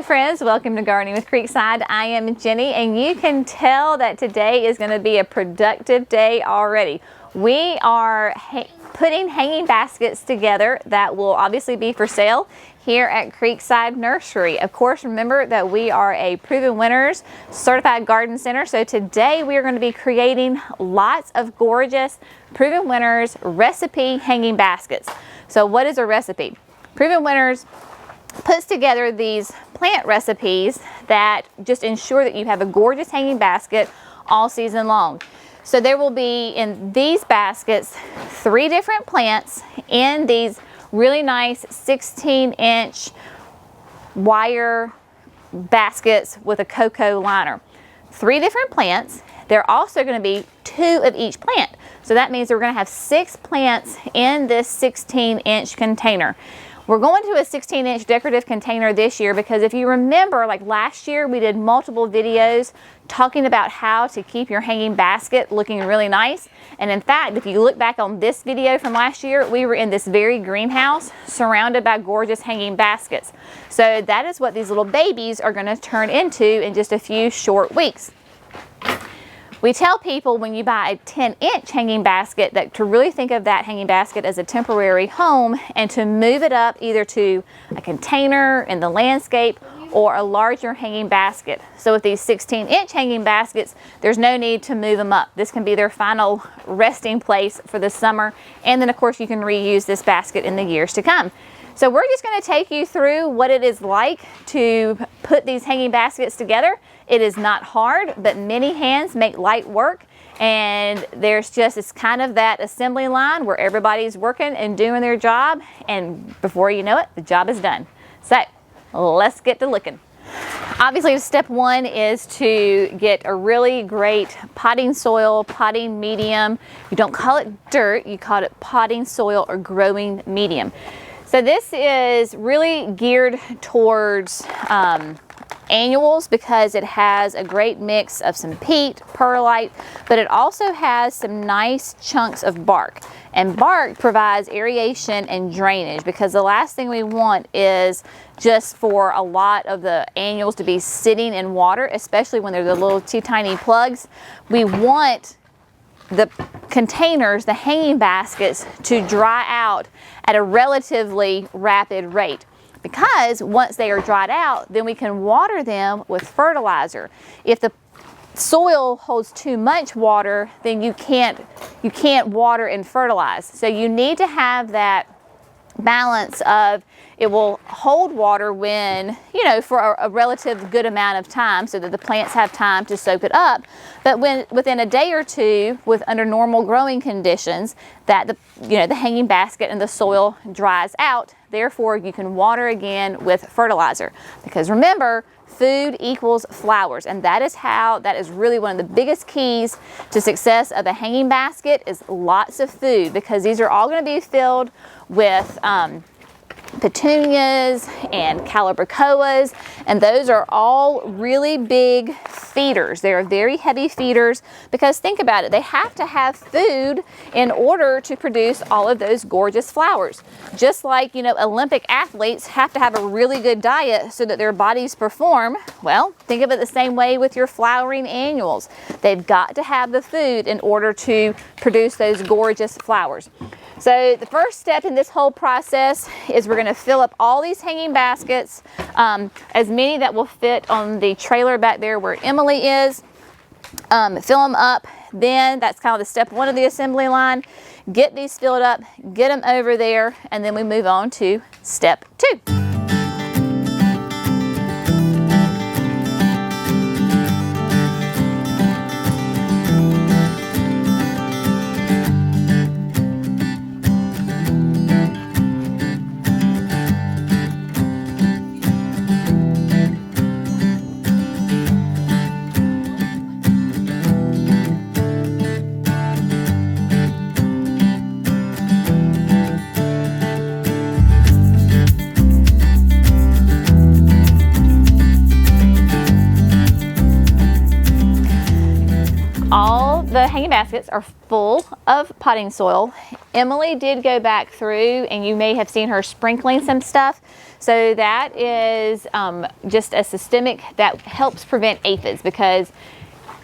friends, welcome to Gardening with Creekside. I am Jenny, and you can tell that today is going to be a productive day already. We are putting hanging baskets together that will obviously be for sale here at Creekside Nursery. Of course, remember that we are a Proven Winners certified garden center, so today we are going to be creating lots of gorgeous Proven Winners recipe hanging baskets. So what is a recipe? Proven Winners puts together these plant recipes that just ensure that you have a gorgeous hanging basket all season long. So there will be in these baskets 3 different plants in these really nice 16-inch wire baskets with a cocoa liner. 3 different plants. There are also going to be 2 of each plant. So that means we're going to have 6 plants in this 16-inch container. We're going to a 16-inch decorative container this year because if you remember, like last year, we did multiple videos talking about how to keep your hanging basket looking really nice. And in fact, if you look back on this video from last year, we were in this very greenhouse surrounded by gorgeous hanging baskets. So that is what these little babies are going to turn into in just a few short weeks. We tell people when you buy a 10-inch hanging basket that to really think of that hanging basket as a temporary home and to move it up either to a container in the landscape or a larger hanging basket. So with these 16-inch hanging baskets, there's no need to move them up. This can be their final resting place for the summer. And then of course you can reuse this basket in the years to come. So we're just going to take you through what it is like to put these hanging baskets together. It is not hard, but many hands make light work. And there's just, it's kind of that assembly line where everybody's working and doing their job. And before you know it, the job is done. So let's get to looking. Obviously, step 1 is to get a really great potting soil, potting medium. You don't call it dirt, you call it potting soil or growing medium. So this is really geared towards annuals because it has a great mix of some peat, perlite, but it also has some nice chunks of bark. And bark provides aeration and drainage because the last thing we want is just for a lot of the annuals to be sitting in water, especially when they're the little tiny plugs. We want the containers, the hanging baskets, to dry out at a relatively rapid rate. Because once they are dried out, then we can water them with fertilizer. If the soil holds too much water, then you can't water and fertilize. So you need to have that balance of it will hold water when, you know, for a relative good amount of time so that the plants have time to soak it up. But when within a day or two, under normal growing conditions, that the hanging basket and the soil dries out. Therefore, you can water again with fertilizer. Because remember, food equals flowers, and that is really one of the biggest keys to success of a hanging basket is lots of food, because these are all going to be filled with petunias and calibrachoas, and those are all really big feeders. They are very heavy feeders because think about it, they have to have food in order to produce all of those gorgeous flowers. Just like, you know, Olympic athletes have to have a really good diet so that their bodies perform. Well, think of it the same way with your flowering annuals. They've got to have the food in order to produce those gorgeous flowers. So the first step in this whole process is we're going to fill up all these hanging baskets, as many that will fit on the trailer back there where Emily is. Fill them up. Then that's kind of the step 1 of the assembly line. Get these filled up, get them over there, and then we move on to step 2. All the hanging baskets are full of potting soil. Emily did go back through, and you may have seen her sprinkling some stuff. So that is just a systemic that helps prevent aphids, because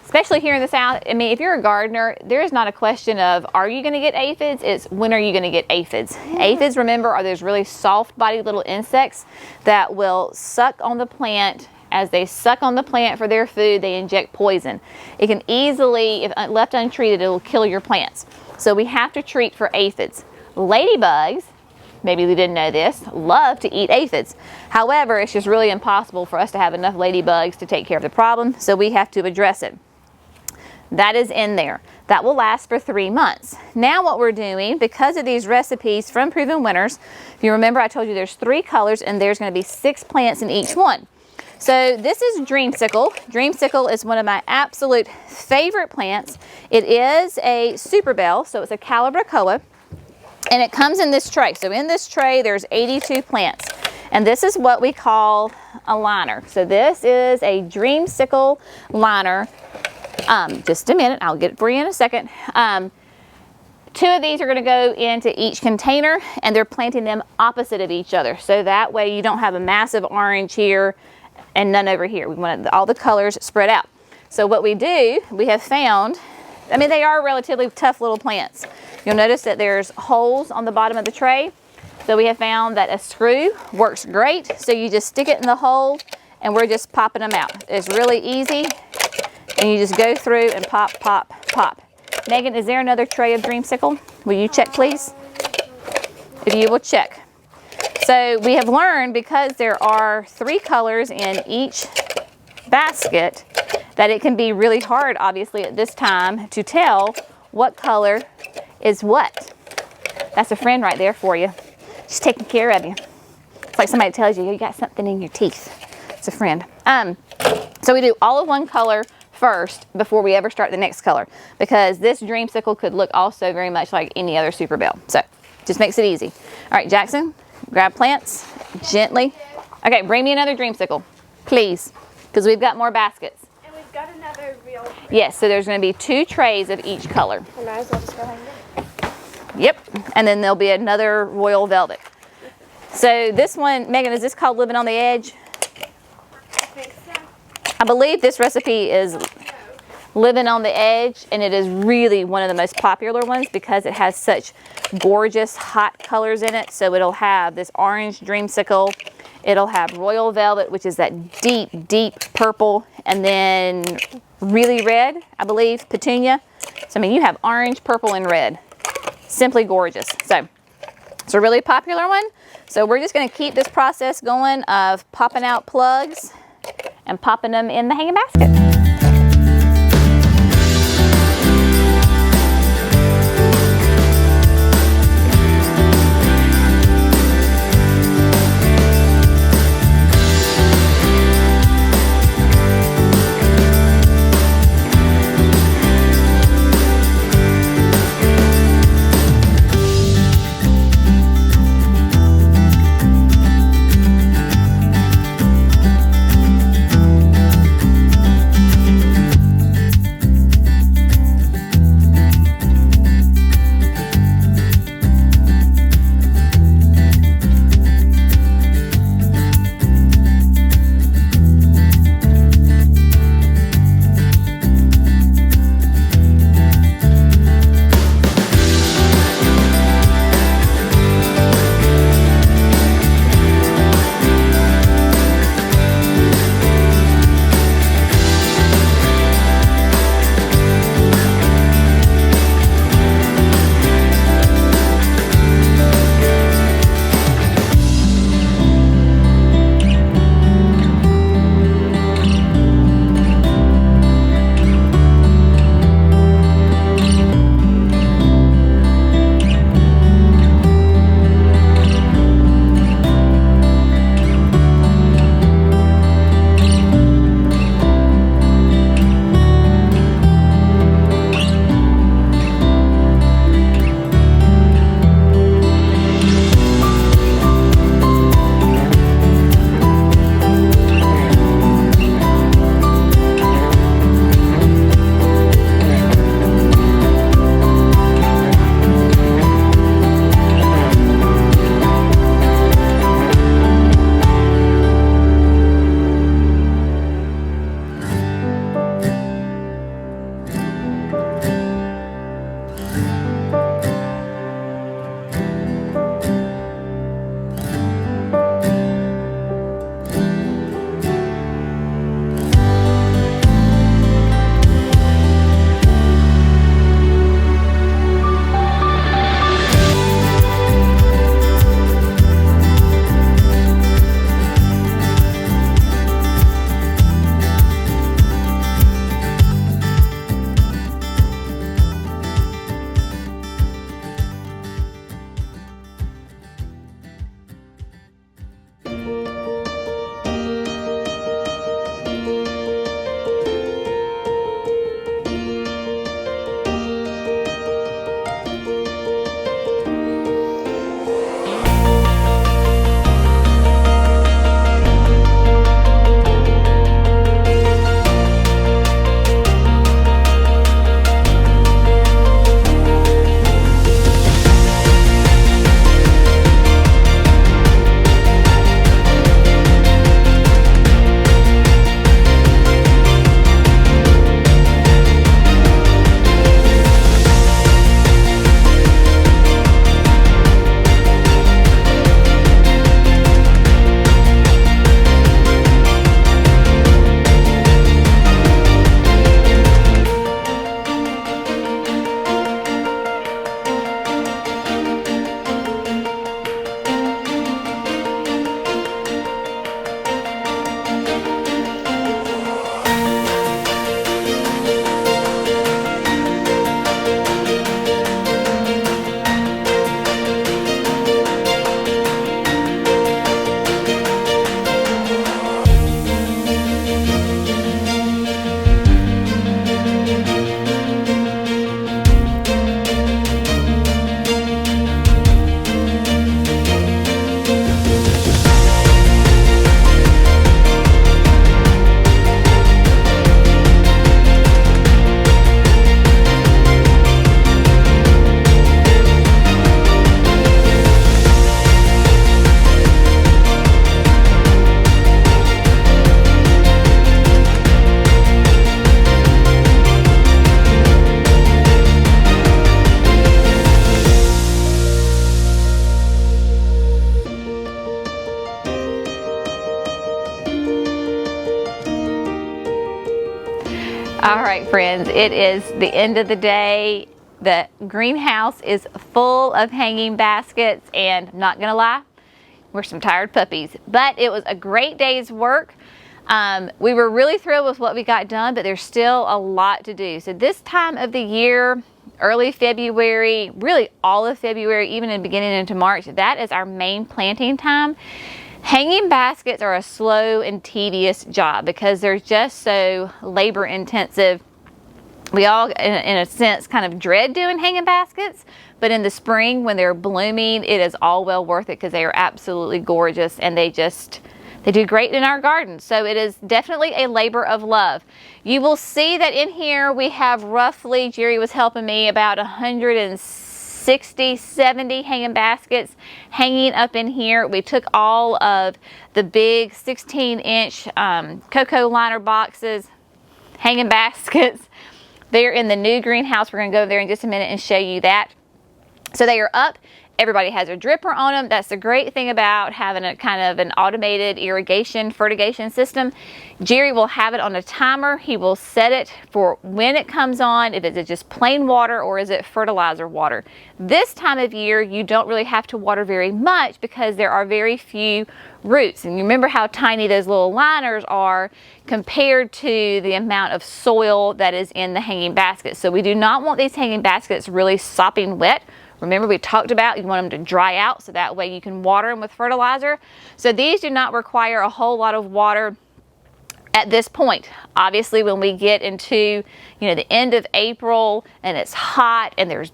especially here in the South, I mean, if you're a gardener, there is not a question of, are you going to get aphids? It's, when are you going to get aphids? Aphids, remember, are those really soft-bodied little insects that will suck on the plant. As they suck on the plant for their food, they inject poison. It can easily, if left untreated, it will kill your plants. So we have to treat for aphids. Ladybugs, maybe we didn't know this, love to eat aphids. However, it's just really impossible for us to have enough ladybugs to take care of the problem, so we have to address it. That is in there. That will last for 3 months. Now what we're doing, because of these recipes from Proven Winners, if you remember I told you there's 3 colors and there's going to be 6 plants in each one. So this is Dreamsicle. Dreamsicle is one of my absolute favorite plants. It is a super bell, so it's a Calibrachoa, and it comes in this tray. So in this tray there's 82 plants, and this is what we call a liner. So this is a Dreamsicle liner. Just a minute, I'll get it for you in a second. 2 of these are going to go into each container, and they're planting them opposite of each other. So that way you don't have a massive orange here and none over here. We want all the colors spread out. So what we do, we have found, I mean, they are relatively tough little plants. You'll notice that there's holes on the bottom of the tray. So we have found that a screw works great. So you just stick it in the hole, and we're just popping them out. It's really easy. And you just go through and pop, pop, pop. Megan, is there another tray of Dreamsicle? Will you check, please? If you will check. So we have learned, because there are 3 colors in each basket, that it can be really hard, obviously, at this time to tell what color is what. That's a friend right there for you. She's taking care of you. It's like somebody tells you, you got something in your teeth. It's a friend. So we do all of one color first before we ever start the next color, because this Dreamsicle could look also very much like any other super bell. So just makes it easy. All right, Jackson, grab plants gently. Okay, bring me another Dreamsicle, please, because we've got more baskets. And we've got another real. Yes, so there's going to be 2 trays of each color. I might as well just go ahead and get it. Yep, and then there'll be another royal velvet. So this one, Megan, is this called Living on the Edge? I think so. I believe this recipe is Living on the Edge, and it is really one of the most popular ones because it has such gorgeous hot colors in it. So it'll have this orange Dreamsicle, it'll have royal velvet, which is that deep, deep purple, and then really red, I believe, petunia. So I mean, you have orange, purple, and red. Simply gorgeous. So it's a really popular one. So we're just going to keep this process going of popping out plugs and popping them in the hanging basket. All right, friends, it is the end of the day. The greenhouse is full of hanging baskets, and not gonna lie, we're some tired puppies, but it was a great day's work. We were really thrilled with what we got done, but there's still a lot to do. So this time of the year, early February, really all of February, even in beginning into March, that is our main planting time. Hanging baskets are a slow and tedious job because they're just so labor intensive. We all, in a sense, kind of dread doing hanging baskets, but in the spring when they're blooming, it is all well worth it because they are absolutely gorgeous and they do great in our garden. So it is definitely a labor of love. You will see that in here we have roughly, Jerry was helping me, about 160, 70 hanging baskets hanging up in here. We took all of the big 16-inch cocoa liner boxes, hanging baskets. They're in the new greenhouse. We're going to go there in just a minute and show you that. So they are up. Everybody has a dripper on them. That's the great thing about having a kind of an automated irrigation, fertigation system. Jerry will have it on a timer. He will set it for when it comes on, if it's just plain water or is it fertilizer water. This time of year, you don't really have to water very much because there are very few roots. And you remember how tiny those little liners are compared to the amount of soil that is in the hanging basket. So we do not want these hanging baskets really sopping wet. Remember, we talked about you want them to dry out so that way you can water them with fertilizer. So these do not require a whole lot of water at this point. Obviously, when we get into, the end of April and it's hot and there's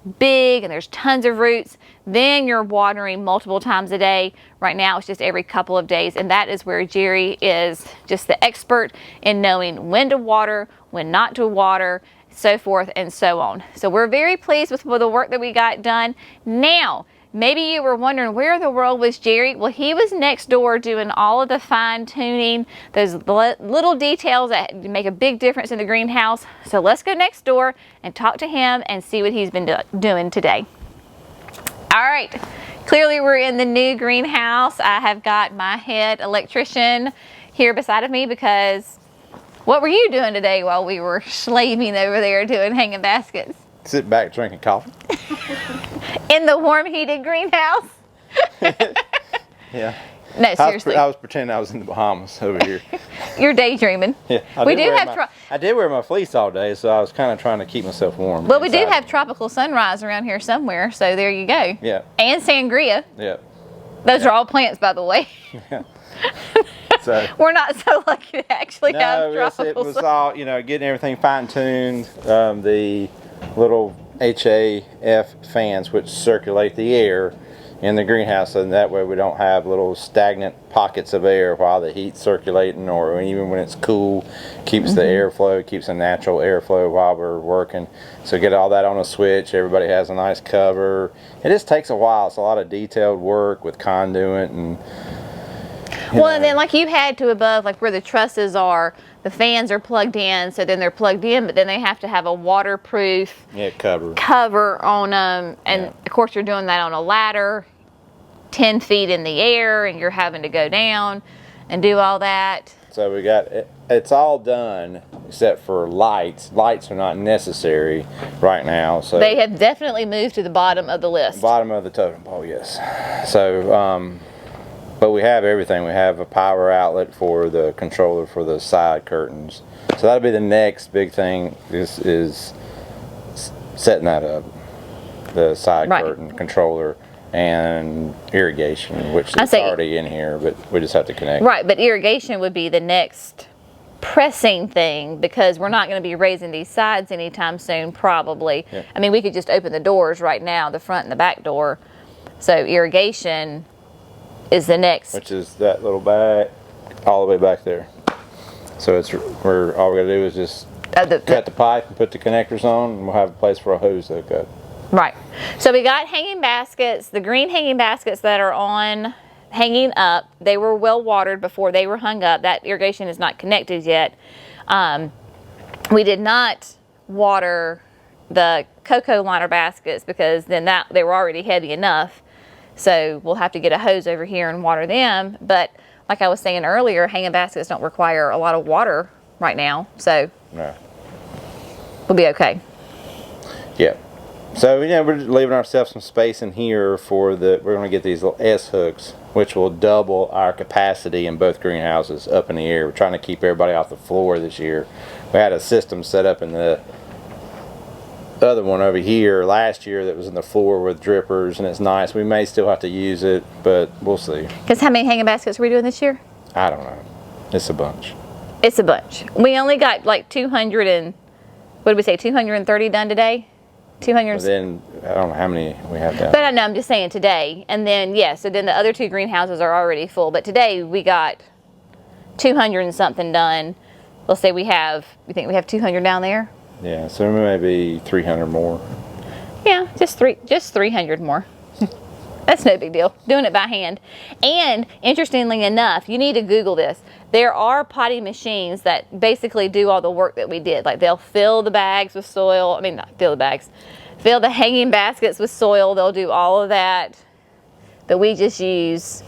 tons of roots, then you're watering multiple times a day. Right now, it's just every couple of days, and that is where Jerry is just the expert in knowing when to water, when not to water, so forth and so on. So we're very pleased with the work that we got done. Now, maybe you were wondering, where in the world was Jerry? Well, he was next door doing all of the fine tuning, those little details that make a big difference in the greenhouse. So let's go next door and talk to him and see what he's been doing today. All right, clearly we're in the new greenhouse. I have got my head electrician here beside of me because what were you doing today while we were slaving over there doing hanging baskets? Sit back drinking coffee. In the warm heated greenhouse? Yeah. No, seriously. I was pretending I was in the Bahamas over here. You're daydreaming. Yeah. I did wear my fleece all day, so I was kind of trying to keep myself warm. Well, we do have tropical sunrise around here somewhere, so there you go. Yeah. And sangria. Yeah. Those are all plants, by the way. Yeah. So we're not so lucky to actually have tropical. It was all, getting everything fine-tuned. The little HAF fans, which circulate the air in the greenhouse, and that way we don't have little stagnant pockets of air while the heat's circulating, or even when it's cool, keeps the airflow, keeps a natural airflow while we're working. So get all that on a switch. Everybody has a nice cover. It just takes a while. It's a lot of detailed work with conduit and. And then like you had to above, like where the trusses are, the fans are plugged in, so then they're plugged in, but then they have to have a waterproof cover on them. And of course you're doing that on a ladder, 10 feet in the air, and you're having to go down and do all that. So we got, it's all done except for lights. Lights are not necessary right now. So they have definitely moved to the bottom of the list. Bottom of the totem pole, yes. So, but we have everything. We have a power outlet for the controller for the side curtains. So that'll be the next big thing is setting that up. The side curtain controller and irrigation, which is already in here, but we just have to connect. Right, but irrigation would be the next pressing thing because we're not going to be raising these sides anytime soon, probably. Yeah. I mean, we could just open the doors right now, the front and the back door. So irrigation is the next, which is that little bag all the way back there. So all we gotta do is just cut the pipe and put the connectors on, and we'll have a place for a hose to hook up. Right. So we got hanging baskets, the green hanging baskets that are on hanging up. They were well watered before they were hung up. That irrigation is not connected yet. We did not water the cocoa liner baskets because then they were already heavy enough. So we'll have to get a hose over here and water them. But like I was saying earlier, hanging baskets don't require a lot of water right now. So no. we'll be okay. Yeah. So, we're leaving ourselves some space in here for we're going to get these little S hooks, which will double our capacity in both greenhouses up in the air. We're trying to keep everybody off the floor this year. We had a system set up in the other one over here last year that was in the floor with drippers, and it's nice. We may still have to use it, but we'll see. Because how many hanging baskets are we doing this year? I don't know. It's a bunch. It's a bunch. We only got like 200 and, what did we say, 230 done today? 200. But then, I don't know how many we have down. But I know, I'm just saying today. And then, yeah, so then the other 2 greenhouses are already full. But today we got 200 and something done. Let's say we think we have 200 down there? Yeah, so maybe 300 more. Yeah, just 300 more. That's no big deal. Doing it by hand. And interestingly enough, you need to Google this. There are potty machines that basically do all the work that we did. Like they'll fill the bags with soil. I mean, not fill the bags. Fill the hanging baskets with soil. They'll do all of that. But we just use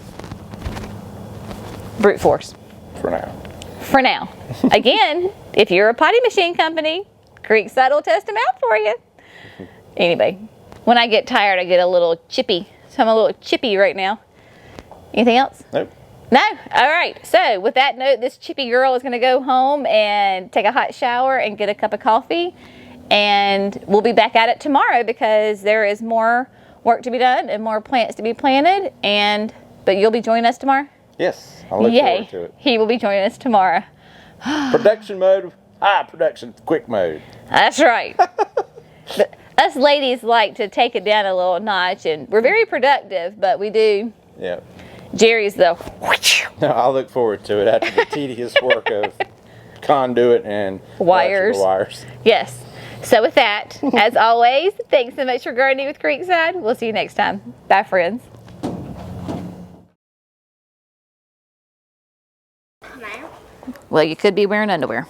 brute force. For now. For now. Again, if you're a potty machine company, Creekside will test them out for you. Anyway, when I get tired, I get a little chippy. So I'm a little chippy right now. Anything else? Nope. No? All right. So with that note, this chippy girl is going to go home and take a hot shower and get a cup of coffee. And we'll be back at it tomorrow because there is more work to be done and more plants to be planted. But you'll be joining us tomorrow? Yes. I'll look forward to it. He will be joining us tomorrow. Production mode. Production quick mode. That's right. But us ladies like to take it down a little notch, and we're very productive, but we do. Yeah. Jerry's though. I'll look forward to it after the tedious work of conduit and Wires. wires. Yes. So with that, as always, thanks so much for gardening with Creekside. We'll see you next time. Bye, friends. Now. Well, you could be wearing underwear.